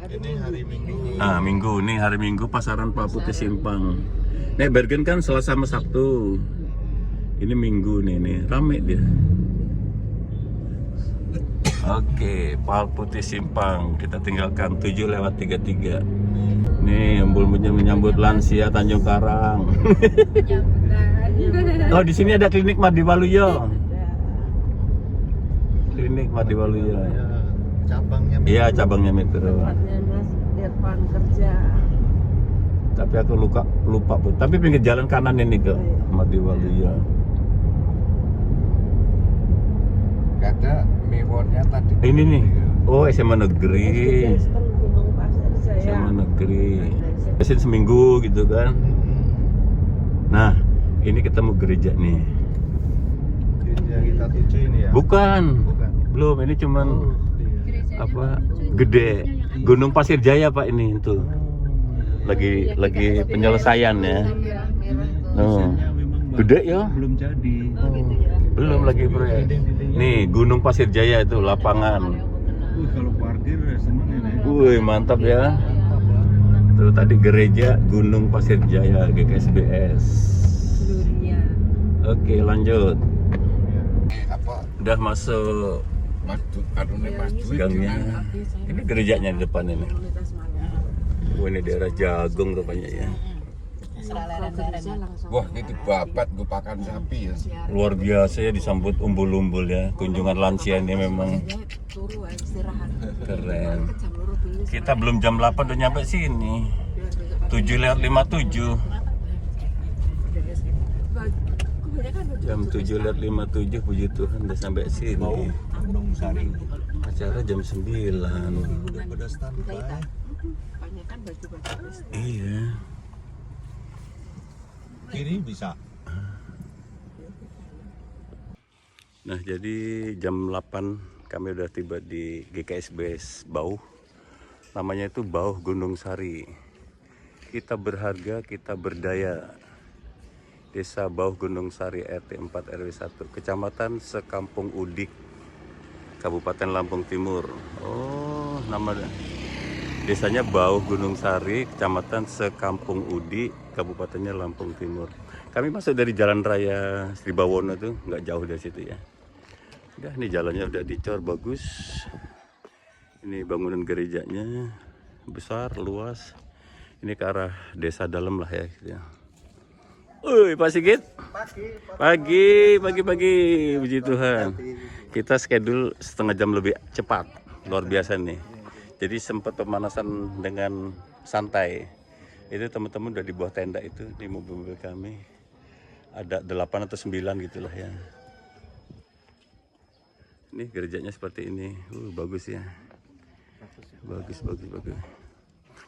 Ini hari Minggu. Ah, Minggu. Nih hari Minggu pasaran Pak Putih Simpang. Nih Bergen kan Selasa sama Sabtu. Ini Minggu nih rame dia. Oke, Pak Putih Simpang. Kita tinggalkan 7:33. Nih embul-embulnya menyambut lansia Tanjung Karang. Oh, di sini ada klinik Madi Waluyo. Klinik Madi Waluyo. Cabangnya. Iya, cabangnya Metro. Tempatnya Mas Irfan kerja. Tapi aku lupa Bu. Tapi pinggir jalan kanan ini ke Madi Waluyo. Gak ada mewonnya tadi. Ini nih. Oh, SMA Negeri. Kristen Gunung Pasir Jaya. SMA Negeri. Mesin seminggu gitu kan. Nah, ini ketemu gereja nih. Gereja kita tuju ini ya. Bukan. Bukan. Belum, ini cuman apa? Gede. Gunung Pasir Jaya Pak ini tuh. Lagi penyelesaian ya. Oh. Gede ya? Belum jadi. Belum lagi proyek. Nih Gunung Pasir Jaya itu lapangan. Kalau parkir seneng ini. Wih mantap ya. Tuh tadi gereja Gunung Pasir Jaya GKSBS. Oke lanjut. Apa? Udah masuk gangnya. Ini gerejanya di depan ini. Wah ini daerah Jagung rupanya ya. Wah ini babat gue pakan sapi ya. Luar biasa ya disambut umbul-umbul ya. Kunjungan lansia ini memang keren. Kita belum jam 8 udah nyampe sini. 7:57. Jam 7:57 puji Tuhan udah sampai sini. Acara jam 9. Udah standby. Iya. Kiri bisa. Nah jadi jam 8 kami udah tiba di GKSBS Bauh. Namanya itu Bauh Gunung Sari. Kita berharga, kita berdaya. Desa Bauh Gunung Sari RT 4 RW 1 Kecamatan Sekampung Udik Kabupaten Lampung Timur. Oh nama desanya Bauh Gunung Sari Kecamatan Sekampung Udik Kabupatennya Lampung Timur. Kami masuk dari Jalan Raya Sri Bawono tuh nggak jauh dari situ ya. Udah nih jalannya udah dicor bagus. Ini bangunan gerejanya besar luas. Ini ke arah desa dalam lah ya gitu ya. Pak Sigit. Pagi. Puji Tuhan. Kita schedule setengah jam lebih cepat. Luar biasa nih. Jadi sempat pemanasan dengan santai. Itu teman-teman udah di bawah tenda itu di mobil-mobil kami. Ada 8 atau 9 gitulah ya. Ini gerejanya seperti ini. Bagus ya. Bagus.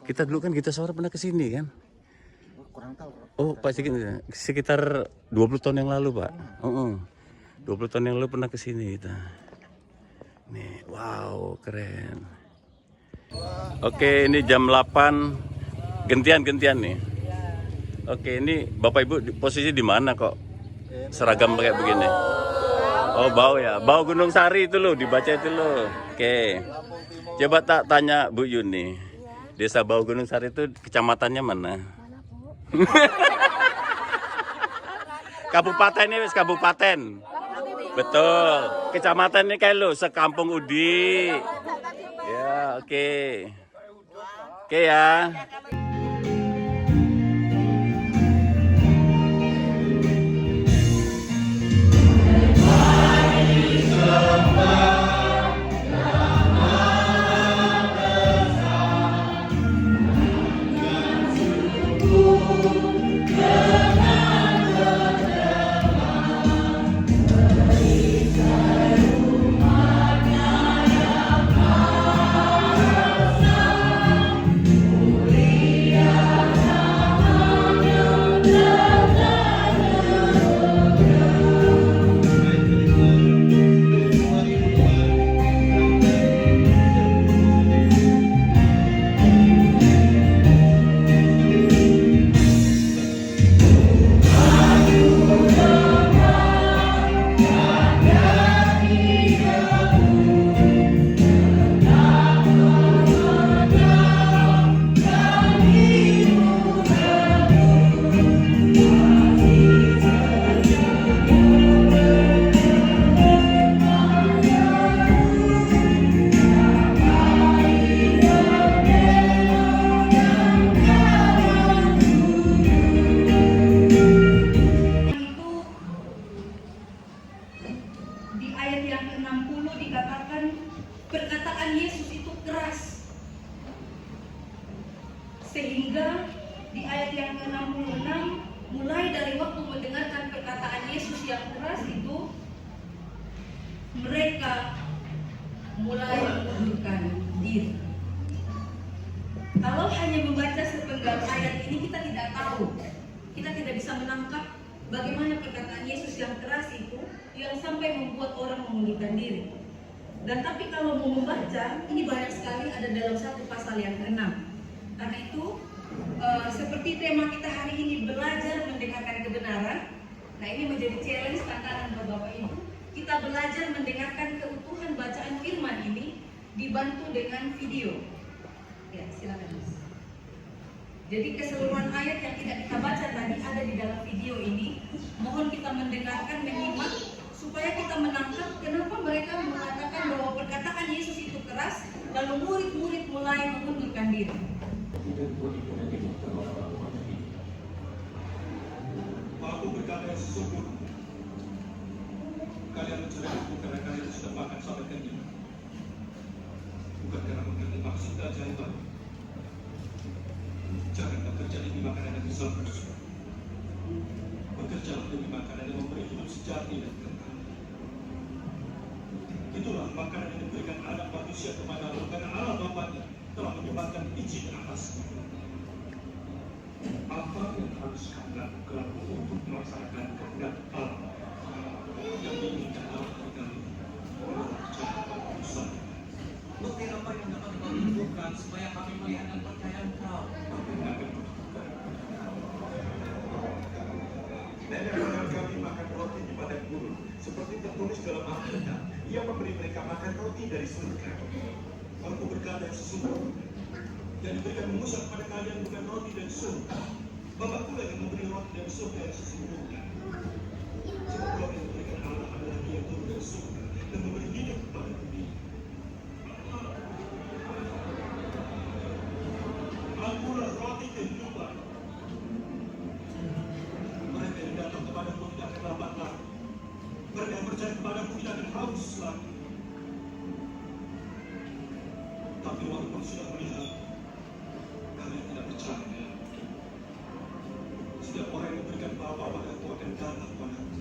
Kita dulu kan kita suara pernah ke sini kan? Kurang tahu. Oh Pak Sigit sekitar 20 tahun yang lalu Pak. 20 tahun yang lalu pernah ke sini kita. Nih, wow keren. Oke ini jam 8 gantian nih. Oke ini Bapak Ibu posisi di mana kok seragam kayak begini? Oh Bauh ya, Bauh Gunung Sari itu loh dibaca itu loh. Oke. Coba tak tanya Bu Yuni. Desa Bauh Gunung Sari itu kecamatannya mana? Kabupatennya wis kabupaten. Betul. Kecamatan ini kayak lo Sekampung Udi. Ya, oke. Oke ya. Sehingga di ayat yang ke-66, mulai dari waktu mendengarkan perkataan Yesus yang keras itu, mereka mulai mengundurkan diri. Kalau hanya membaca sepenggal ayat ini kita tidak tahu, kita tidak bisa menangkap bagaimana perkataan Yesus yang keras itu yang sampai membuat orang mengundurkan diri. Dan tapi kalau mau membaca, ini banyak sekali ada dalam satu pasal yang ke-6. Karena itu seperti tema kita hari ini, belajar mendengarkan kebenaran. Nah, ini menjadi challenge tantangan buat Bapak Ibu. Kita belajar mendengarkan keutuhan bacaan firman ini dibantu dengan video. Ya, silakan Mas. Jadi keseluruhan ayat yang tidak kita baca tadi ada di dalam video ini. Mohon kita mendengarkan, menyimak supaya kita menangkap kenapa mereka mengatakan bahwa perkataan Yesus itu keras, lalu murid-murid mulai mengundurkan diri. Aku berkata yang sesungguhnya, kalian mencari aku karena kalian sudah makan sampai kenyang, bukan karena mengerti maksud keajaiban. Jangan bekerja demi makanan yang disambut, bekerjalah demi makanan yang memberi hidup sejati dan kekal. Itulah makanan yang diberikan anak manusia kepada Allah, karena Allah Bapanya telah menyebarkan izin atasnya. Apa yang harus kamu lakukan untuk melaksanakan kehendak Allah yang diinginkan Allah dari kalian? Percaya pada usaha. Bukti apa yang dapat kau tunjukkan supaya kami melihat dan percaya Engkau? Nenek moyang kami makan roti di padang gurun, seperti tertulis dalam Alkitab. Ia memberi mereka makan roti dari surga. Aku berkata yang sesungguhnya, yang diberikan Musa kepada kalian bukan roti dari surga. Bapa pula yang memberi roti dari surga yang sesungguhnya. Sebab roti yang diberikan Allah adalah Dia turun dari surga dan memberi hidup kepada dunia. Akulah roti kehidupan. Mereka yang datang kepadaku tidak akan lapar lagi. Mereka yang percaya kepadaku tidak akan haus lagi. Tapi walaupun sudah melihat, kalian tidak percaya. Setiap orang yang memberikan Bapa maka aku akan datang padaku.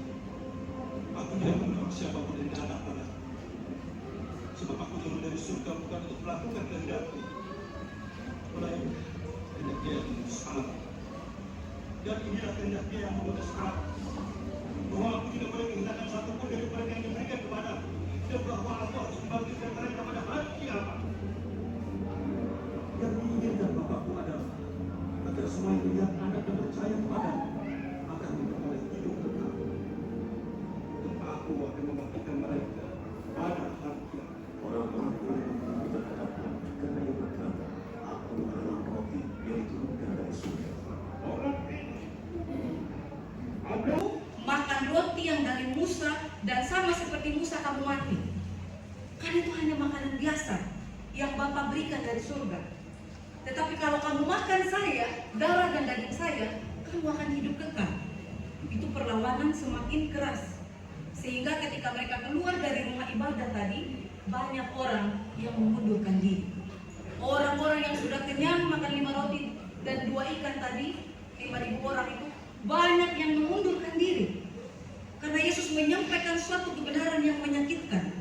Aku tidak menolak siapapun yang datang padaku. Sebab aku turun dari surga bukan untuk melakukan kehendakku, melainkan kehendak Dia yang mengutus aku. Dan inilah kehendak Dia yang mengutus aku, bahwa aku tidak boleh menggunakan satu pun dari mereka yang diberikan kepadaku, dan bahwa aku harus membangkitkan mereka pada hari kiamat. Yang diinginkan Bapakku adalah agar semua yang melihat anak dan percaya kepada-Nya akan memperoleh hidup kekal. Dan aku akan membangkitkan mereka pada hari kiamat. Orang-orang boleh berhadapan karena ia berkata, aku adalah roti yang diturunkan dari surga. Orang ini Makan roti yang dari Musa dan sama seperti Musa kamu mati. Karena itu hanya makanan biasa yang Bapa berikan dari surga. Tetapi kalau kamu makan saya, darah dan daging saya, kamu akan hidup kekal. Itu perlawanan semakin keras. Sehingga ketika mereka keluar dari rumah ibadah tadi, banyak orang yang mengundurkan diri. Orang-orang yang sudah kenyang makan 5 roti dan 2 ikan tadi, 5.000 orang itu, banyak yang mengundurkan diri. Karena Yesus menyampaikan suatu kebenaran yang menyakitkan.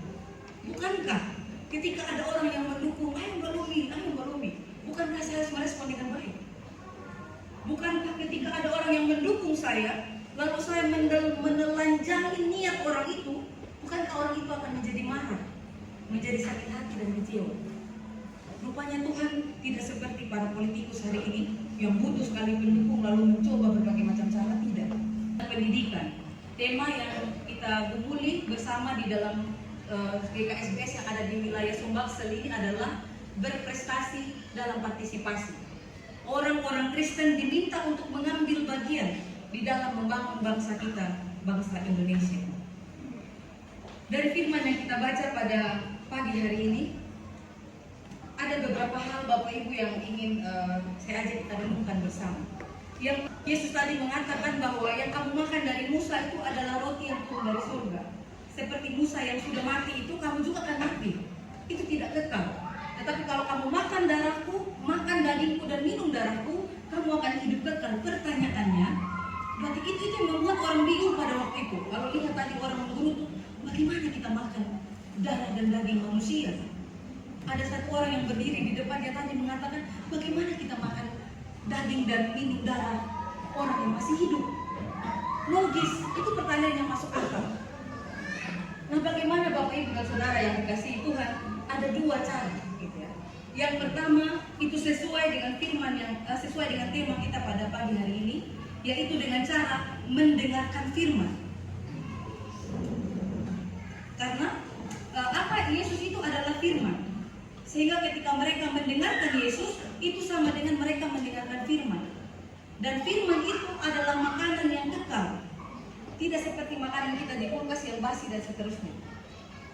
Bukankah ketika ada orang yang mendukung, ayo balumi, bukankah saya harus merespon dengan baik? Bukankah ketika ada orang yang mendukung saya, lalu saya menelanjangi niat orang itu, bukankah orang itu akan menjadi marah, menjadi sakit hati dan kecewa? Rupanya Tuhan tidak seperti para politikus hari ini yang butuh sekali pendukung lalu mencoba berbagai macam cara. Tidak. Pendidikan, tema yang kita gumuli bersama di dalam GKSBS yang ada di wilayah Sumbaksel ini adalah berprestasi dalam partisipasi. Orang-orang Kristen diminta untuk mengambil bagian di dalam membangun bangsa kita, bangsa Indonesia. Dari firman yang kita baca pada pagi hari ini, ada beberapa hal Bapak Ibu yang ingin saya ajak kita renungkan bersama. Yang Yesus tadi mengatakan bahwa yang kamu makan dari Musa itu adalah roti yang turun dari surga. Seperti Musa yang sudah mati itu, kamu juga akan mati. Itu tidak kekal. Tetapi kalau kamu makan darahku, makan dagingku dan minum darahku, itu yang membuat orang bingung pada waktu itu. Kalau ingat tadi orang membunuh tuh, bagaimana kita makan darah dan daging manusia? Ada satu orang yang berdiri di depan dia tadi mengatakan, bagaimana kita makan daging dan minum darah orang yang masih hidup? Logis, itu pertanyaan yang masuk akal. Nah, bagaimana Bapak Ibu dan Saudara yang dikasihi Tuhan? Ada dua cara, gitu ya. Yang pertama itu sesuai dengan firman sesuai dengan tema kita pada pagi hari ini, yaitu dengan cara mendengarkan firman. Karena Yesus itu adalah firman. Sehingga ketika mereka mendengarkan Yesus, itu sama dengan mereka mendengarkan firman. Dan firman itu adalah makanan yang kekal. Tidak seperti makanan kita di kulkas yang basi dan seterusnya.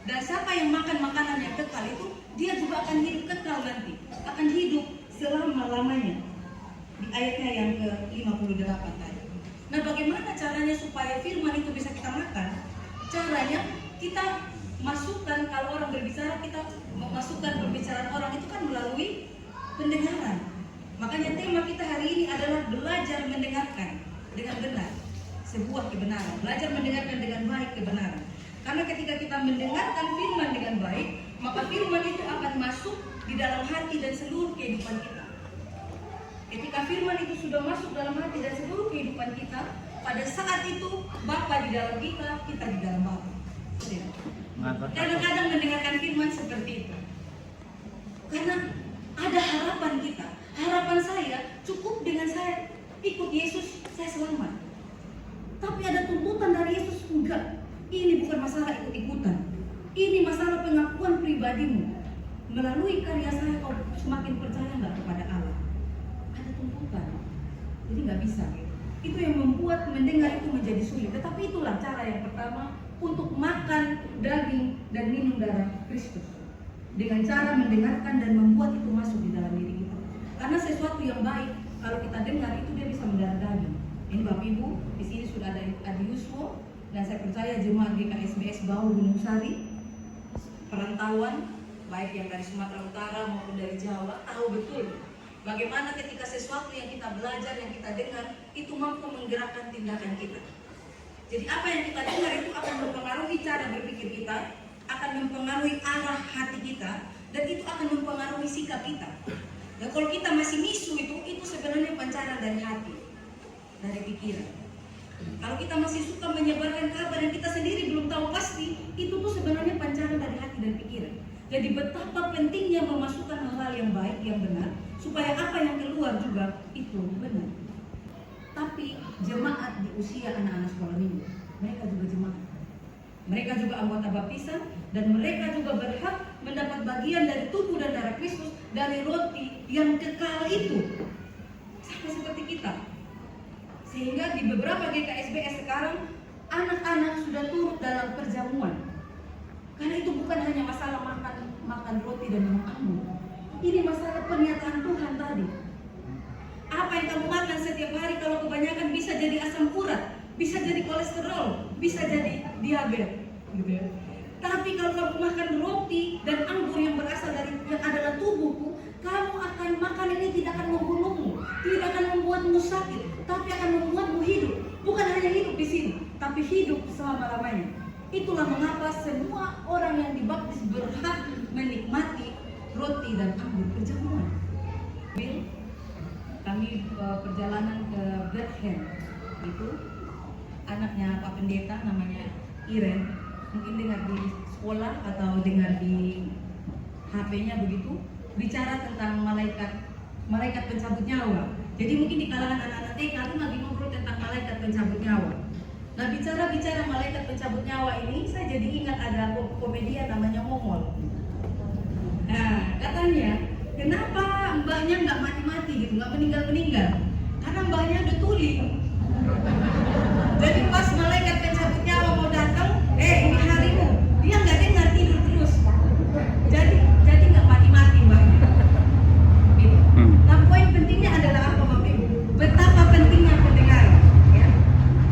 Dan siapa yang makan makanan yang kekal itu, dia juga akan hidup kekal nanti. Akan hidup selama-lamanya. Di ayatnya yang ke-58 tadi. Nah, bagaimana caranya supaya firman itu bisa kita makan? Caranya kita masukkan, kalau orang berbicara, kita memasukkan pembicaraan orang itu kan melalui pendengaran. Makanya tema kita hari ini adalah belajar mendengarkan dengan benar. Sebuah kebenaran, belajar mendengarkan dengan baik kebenaran. Karena ketika kita mendengarkan firman dengan baik, maka firman itu akan masuk di dalam hati dan seluruh kehidupan kita. Ketika firman itu sudah masuk dalam hati dan seluruh kehidupan kita, pada saat itu Bapa di dalam kita, kita di dalam Bapa. Kadang-kadang mendengarkan firman seperti itu. Karena ada harapan kita. Harapan saya cukup dengan saya ikut Yesus, saya selamat. Tapi ada tuntutan dari Yesus, enggak. Ini bukan masalah ikut-ikutan. Ini masalah pengakuan pribadimu. Melalui karya saya kau semakin percaya enggak kepada Allah. Ada tuntutan. Jadi enggak bisa gitu. Itu yang membuat mendengar itu menjadi sulit. Tetapi itulah cara yang pertama untuk makan daging dan minum darah Kristus. Dengan cara mendengarkan dan membuat itu masuk di dalam diri kita. Karena sesuatu yang baik, kalau kita dengar itu dia bisa mendarah daging. Ini Bapak Ibu, di sini sudah ada Adi Yuswo, dan saya percaya jemaat GKSBS Bau Gunung Sari, perantauan, baik yang dari Sumatera Utara maupun dari Jawa, tahu betul bagaimana ketika sesuatu yang kita belajar, yang kita dengar, itu mampu menggerakkan tindakan kita. Jadi apa yang kita dengar itu akan mempengaruhi cara berpikir kita, akan mempengaruhi arah hati kita, dan itu akan mempengaruhi sikap kita. Dan kalau kita masih misu itu sebenarnya pancaran dari hati, dari pikiran. Kalau kita masih suka menyebarkan kabar yang kita sendiri belum tahu pasti, itu tuh sebenarnya pancaran dari hati dan pikiran. Jadi betapa pentingnya memasukkan hal-hal yang baik, yang benar, supaya apa yang keluar juga itu benar. Tapi jemaat di usia anak-anak sekolah minggu, mereka juga jemaat. Mereka juga anggota baptisan, dan mereka juga berhak mendapat bagian dari tubuh dan darah Kristus, dari roti yang kekal itu. Sama seperti kita. Sehingga di beberapa GKSBS sekarang, anak-anak sudah turut dalam perjamuan. Karena itu bukan hanya masalah makan roti dan minum anggur. Ini masalah pernyataan Tuhan tadi. Apa yang kamu makan setiap hari kalau kebanyakan bisa jadi asam urat, bisa jadi kolesterol, bisa jadi diabetes, gitu ya. Tapi kalau kamu makan roti dan anggur yang berasal dari yang adalah tubuhku, kamu akan makan ini tidak akan membunuhmu, tidak akan membuatmu sakit, tapi akan membuatmu hidup. Bukan hanya hidup di sini, tapi hidup selama-lamanya. Itulah mengapa semua orang yang dibaptis berhak menikmati roti dan anggur perjamuan. Kami perjalanan ke Bethlehem, itu anaknya Pak Pendeta namanya Iren, mungkin dengar di sekolah atau dengar di HP-nya begitu, bicara tentang malaikat pencabut nyawa. Jadi mungkin di kalangan anak-anak TK itu lagi ngobrol tentang malaikat pencabut nyawa. Nah, bicara malaikat pencabut nyawa ini, saya jadi ingat ada komedian namanya Momol. Nah, katanya, kenapa mbahnya nggak mati-mati gitu, nggak meninggal-meninggal? Karena mbahnya udah tuli. Jadi pas malaikat pencabut nyawa mau datang, ini harimu, dia nggak dengar, tidur terus. Jadi nggak mati-mati mbahnya. Gitu. Nah, poin pentingnya adalah apa, Bapak Ibu? Betapa pentingnya pendengaran. Ya.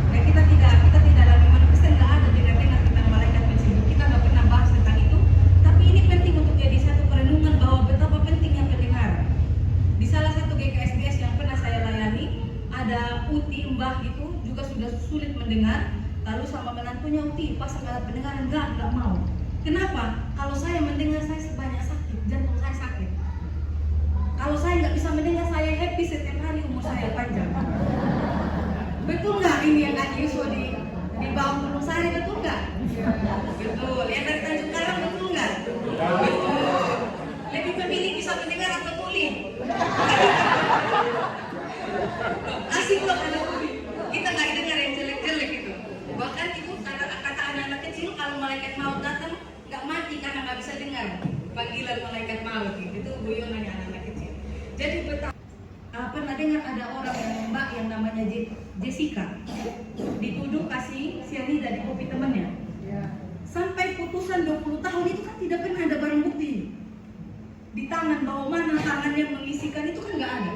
Nah, kita tidak lagi manusia, nggak ada dengar tentang malaikat pencabut. Kita nggak pernah bahas tentang itu. Tapi ini penting untuk jadi satu perenungan bahwa betapa pentingnya pendengaran. Di salah satu GKSBS yang pernah saya layani, ada uti mbah gitu, juga juga sudah sulit mendengar, lalu sama menantunya Uti pasang alat pendengaran, nggak mau. Kenapa? Kalau saya mendengar saya banyak sakit, jantung saya sakit. Kalau saya nggak bisa mendengar saya happy setiap hari, umur saya panjang. Betul nggak ini yang Kak Yusuf di bawah Gunung Sari, betul nggak? Betul. Yang dari Tanjung Karang betul nggak? Betul. Lebih memilih bisa mendengar atau tuli? Asik loh anak tuli. Kita nggak dengar yang jelek-jelek itu. Bahkan itu kata anak-anak kecil kalau malaikat maut datang nggak mati karena nggak bisa dengar panggilan malaikat maut. Itu guyonannya anak-anak kecil. Jadi betapa pernah dengar ada orang Mbak yang namanya Jessica dituduh kasih cyanida di kopi temannya. Sampai putusan 20 tahun itu kan tidak pernah ada barang bukti. Di tangan bawah mana tangan yang mengisikan itu kan nggak ada.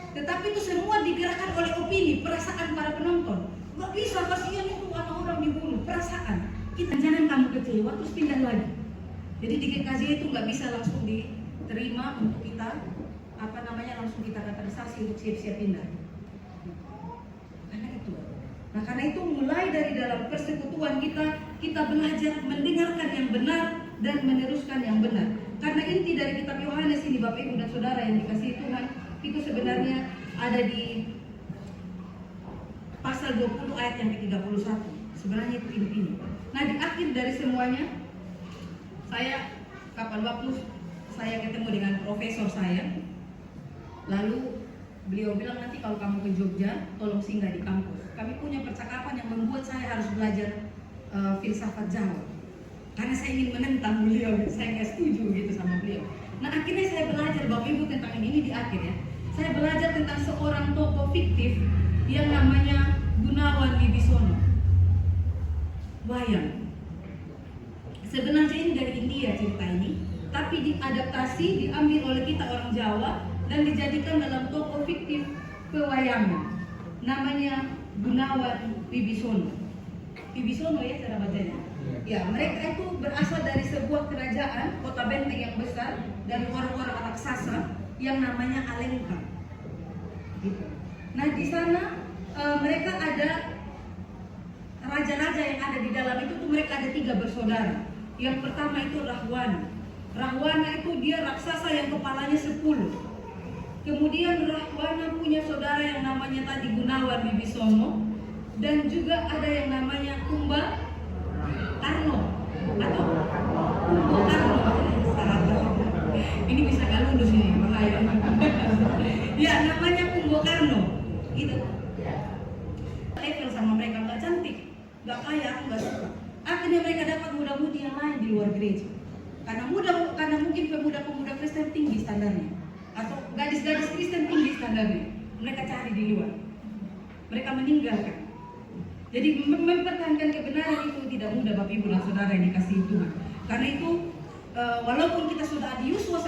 Tetapi itu semua digerakkan oleh opini, perasaan para penonton. Nggak bisa, kasihan itu anak orang dibunuh, perasaan. Kita jangan kamu kecewa terus pindah lagi. Jadi di GKJ itu nggak bisa langsung diterima untuk kita langsung kita kategorisasi untuk siap-siap pindah. Karena itu. Nah karena itu mulai dari dalam persekutuan kita belajar mendengarkan yang benar dan meneruskan yang benar. Karena inti dari kitab Yohanes ini Bapak Ibu dan Saudara yang dikasihi Tuhan itu sebenarnya ada di pasal 20 ayat yang ke-31. Sebenarnya itu intinya. Nah di akhir dari semuanya saya kapan waktu saya ketemu dengan profesor saya. Lalu beliau bilang nanti kalau kamu ke Jogja tolong singgah di kampus. Kami punya percakapan yang membuat saya harus belajar filsafat Jawa. Karena saya ingin menentang beliau, saya nggak setuju gitu sama beliau. Nah akhirnya saya belajar Bapak Ibu tentang ini di akhir ya. Saya belajar tentang seorang tokoh fiktif yang namanya Gunawan Wibisono. Wayang. Sebenarnya ini dari India cerita ini, tapi diadaptasi, diambil oleh kita orang Jawa dan dijadikan dalam tokoh fiktif pewayangan. Namanya Gunawan Wibisono. Wibisono ya cara bacanya. Ya, mereka itu berasal dari sebuah kerajaan, kota benteng yang besar, dari orang-orang raksasa yang namanya Alengka. Gitu. Nah di sana mereka ada raja-raja yang ada di dalam itu tuh mereka ada 3 bersaudara. Yang pertama itu Rahwana. Rahwana itu dia raksasa yang kepalanya 10. Kemudian Rahwana punya saudara yang namanya tadi Gunawan Wibisono, dan juga ada yang namanya Kumba Karno atau Kumbo Karno. Ini bisa gak lulus ini, bahaya. Ya namanya Kumbo Karno. Gitu. Level sama mereka nggak cantik, nggak kaya, aku nggak suka. Akhirnya mereka dapat muda-mudi yang lain di luar gereja. Karena mungkin pemuda-pemuda Kristen tinggi standarnya, atau gadis-gadis Kristen tinggi standarnya, mereka cari di luar. Mereka meninggalkan. Jadi mempertahankan kebenaran itu tidak mudah Bapak Ibu dan Saudara yang dikasihi Tuhan. Karena itu walaupun kita sudah di Yusua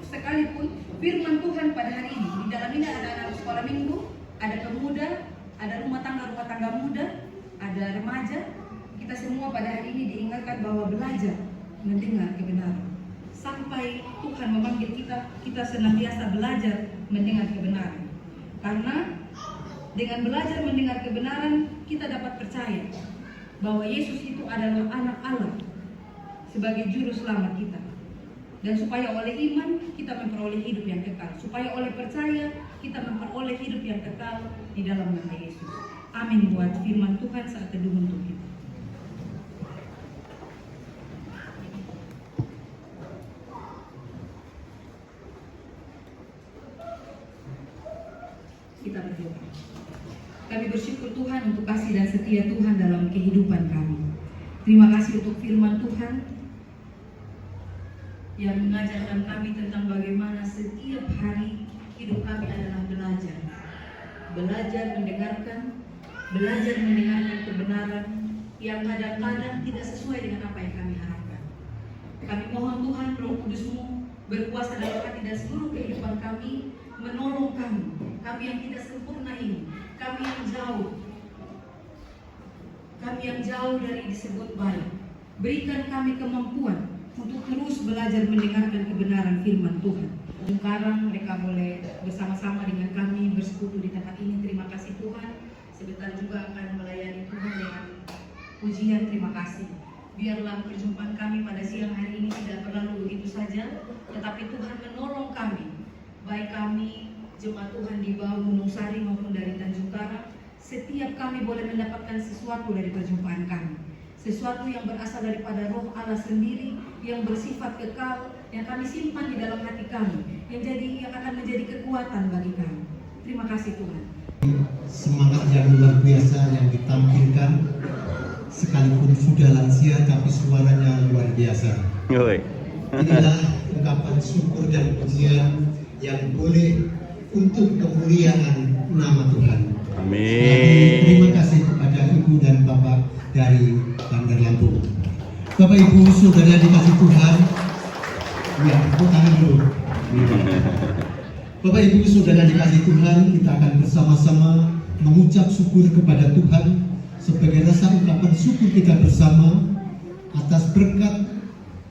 sekalipun firman Tuhan pada hari ini di dalam ini ada anak sekolah minggu, ada pemuda, ada rumah tangga muda, ada remaja. Kita semua pada hari ini diingatkan bahwa belajar mendengar kebenaran. Sampai Tuhan memanggil kita senantiasa belajar mendengar kebenaran. Karena dengan belajar mendengar kebenaran, kita dapat percaya bahwa Yesus itu adalah anak Allah sebagai juru selamat kita. Dan supaya oleh iman kita memperoleh hidup yang kekal. Supaya oleh percaya kita memperoleh hidup yang kekal di dalam nama Yesus. Amin buat firman Tuhan saat teduh untuk kita. Kita berdoa. Kami bersyukur Tuhan untuk kasih dan setia Tuhan dalam kehidupan kami. Terima kasih untuk firman Tuhan yang mengajarkan kami tentang bagaimana setiap hari hidup kami adalah belajar. Belajar mendengarkan kebenaran yang kadang-kadang tidak sesuai dengan apa yang kami harapkan. Kami mohon Tuhan Roh Kudus-Mu berkuasa dalam hati dan seluruh kehidupan kami, menolong kami yang tidak sempurna ini, kami yang jauh dari disebut baik. Berikan kami kemampuan untuk terus belajar mendengarkan kebenaran firman Tuhan. Sekarang mereka boleh bersama-sama dengan kami bersekutu di tempat ini. Terima kasih Tuhan. sebentar juga akan melayani Tuhan dengan pujian terima kasih. Biarlah perjumpaan kami pada siang hari ini tidak berlalu begitu saja, tetapi Tuhan menolong kami, baik kami jemaat Tuhan di Bau Gunung Sari maupun dari Tanjung Karang. Setiap kami boleh mendapatkan sesuatu dari perjumpaan kami, sesuatu yang berasal daripada Roh Allah sendiri, yang bersifat kekal, yang kami simpan di dalam hati kami, yang akan menjadi kekuatan bagi kami. Terima kasih Tuhan. Semangat yang luar biasa yang ditampilkan, sekalipun sudah lansia tapi suaranya luar biasa. Inilah ungkapan syukur dan pujian yang boleh untuk kemuliaan nama Tuhan. Amin. Terima kasih kepada Ibu dan Bapak dari Bandar Lampung. Bapak Ibu saudara dikasih Tuhan, ya tepuk tangan dulu. Bapak Ibu saudara dikasih Tuhan, kita akan bersama-sama mengucap syukur kepada Tuhan sebagai rasa ungkapan syukur kita bersama atas berkat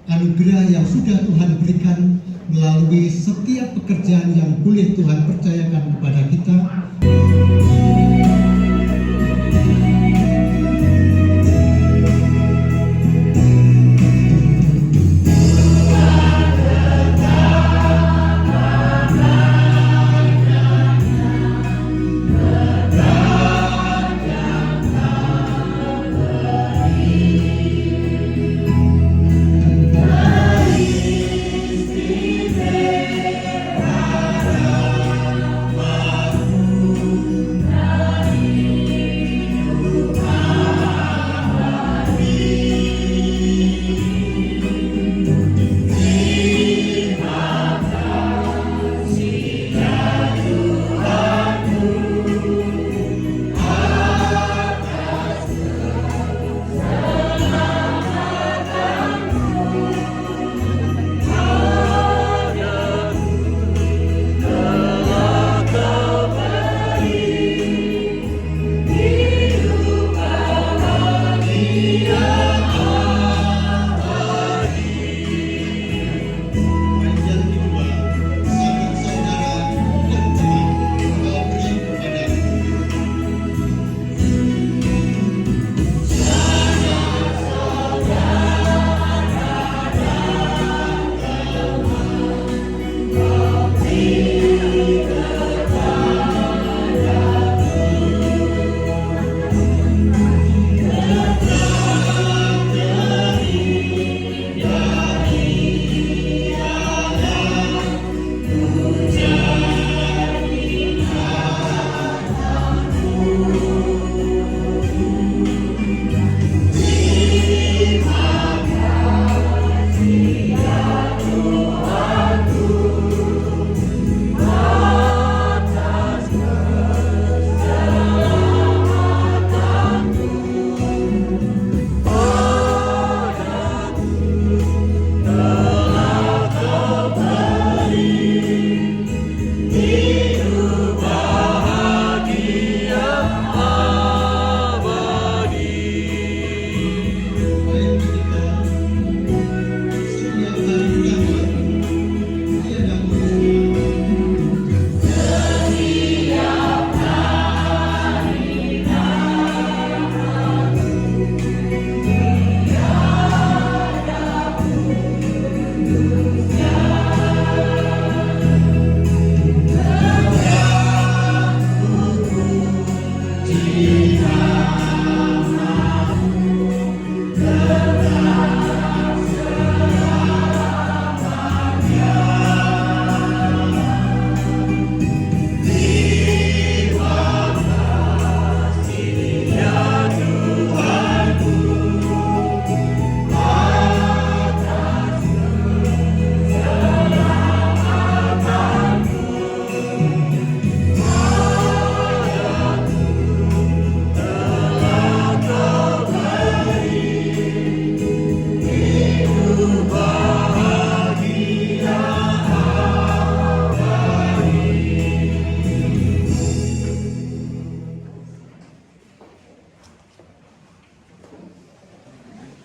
anugerah yang sudah Tuhan berikan melalui setiap pekerjaan yang boleh Tuhan percayakan kepada kita.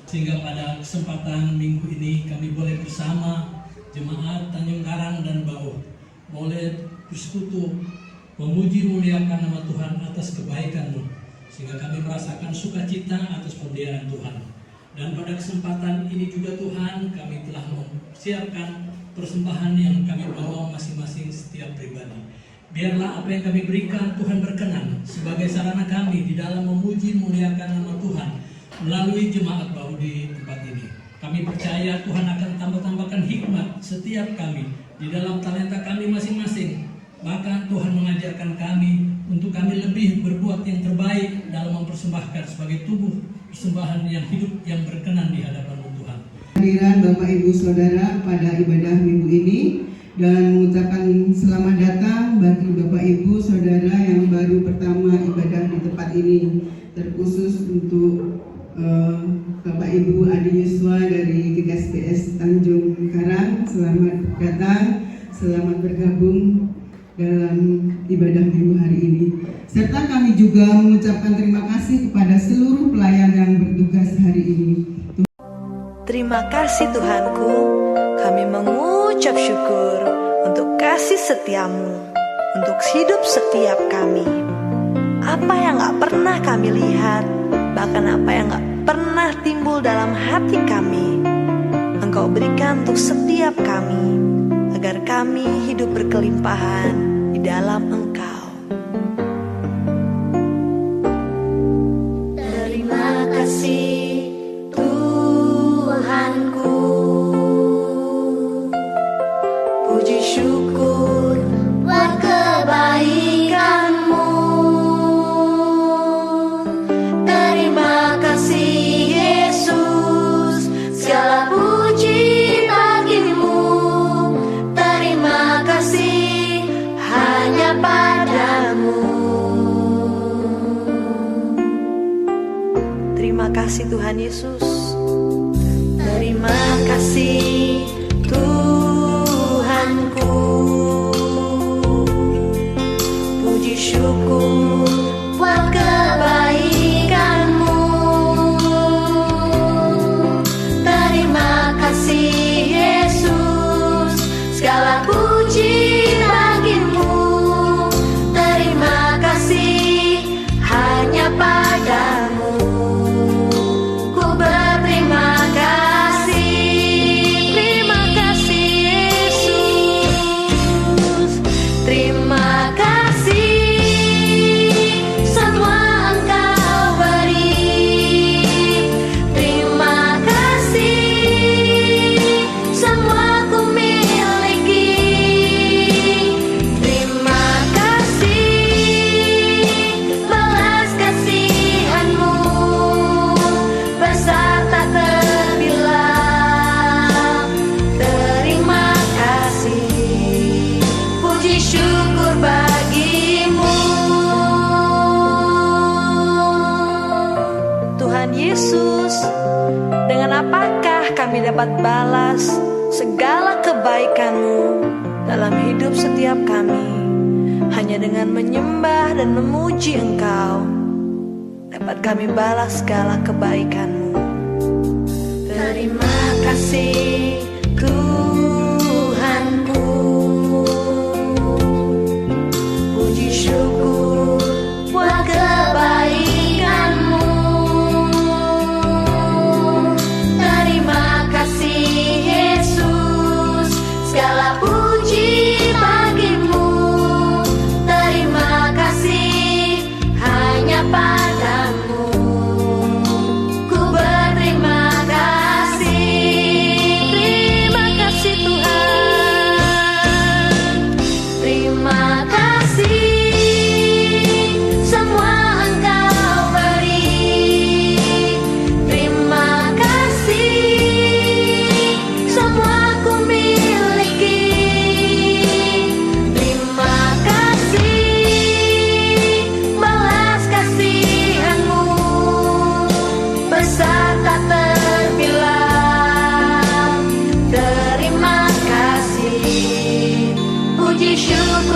Sehingga pada kesempatan minggu ini kami boleh bersama jemaat Tanjung Karang dan Bau boleh bersekutu memuji muliakan nama Tuhan atas kebaikan-Mu, sehingga kami merasakan sukacita atas pemeliharaan Tuhan. Dan pada kesempatan ini juga Tuhan, kami telah mempersiapkan persembahan yang kami bawa masing-masing setiap pribadi. Biarlah apa yang kami berikan Tuhan berkenan sebagai sarana kami di dalam memuji muliakan nama Tuhan melalui jemaat baru di tempat ini. Kami percaya Tuhan akan tambah-tambahkan hikmat setiap kami di dalam talenta kami masing-masing. Bahkan Tuhan mengajarkan kami untuk kami lebih berbuat yang terbaik dalam mempersembahkan sebagai tubuh persembahan yang hidup yang berkenan di hadapan Tuhan. Kehadiran Bapak Ibu Saudara pada ibadah minggu ini dan mengucapkan selamat datang bagi Bapak Ibu Saudara yang baru pertama ibadah di tempat ini, terkhusus untuk Bapak Ibu Adi Yuswa dari GKSBS Tanjung Karang. Selamat datang, selamat bergabung dalam ibadah minggu hari ini. Serta kami juga mengucapkan terima kasih kepada seluruh pelayan yang bertugas hari ini. Terima kasih Tuhanku, kami mengucap syukur untuk kasih setia-Mu, untuk hidup setiap kami. Apa yang gak pernah kami lihat, bahkan apa yang gak pernah timbul dalam hati kami, Engkau berikan untuk setiap kami, agar kami hidup berkelimpahan di dalam Engkau. Terima kasih Tuhanku, puji syukur buat kebaikan-Mu. Terima kasih Yesus, segala puji bagi-Mu. Terima kasih hanya padamu. Terima kasih Tuhan Yesus. Terima kasih Tuhanku, puji syukur buat kebaikan-Mu. Terima kasih Yesus, segala puji bagi-Mu. Terima kasih hanya padamu. Ku berterima kasih. Terima kasih Yesus. Terima kasih semua Engkau beri. Terima kasih semua ku miliki. Terima kasih balas kasihan-Mu besar tak terbilang. Terima kasih, puji syukur bagi-Mu. Tuhan Yesus, dengan apakah kami dapat balas segala kebaikan-Mu dalam hidup setiap kami? Hanya dengan menyembah dan memuji Engkau dapat kami balas segala kebaikan-Mu. Terima kasih Tuhanku, puji syukur buat kebaikan-Mu. Terima kasih Yesus, segala puji bagi-Mu. Terima kasih hanya padamu. Ku berterima kasih. Terima kasih Tuhan. Terima kasih semua Engkau beri. Terima kasih semua ku miliki. Terima kasih balas kasihan-Mu besar tak terbilang. Terima kasih, puji syukur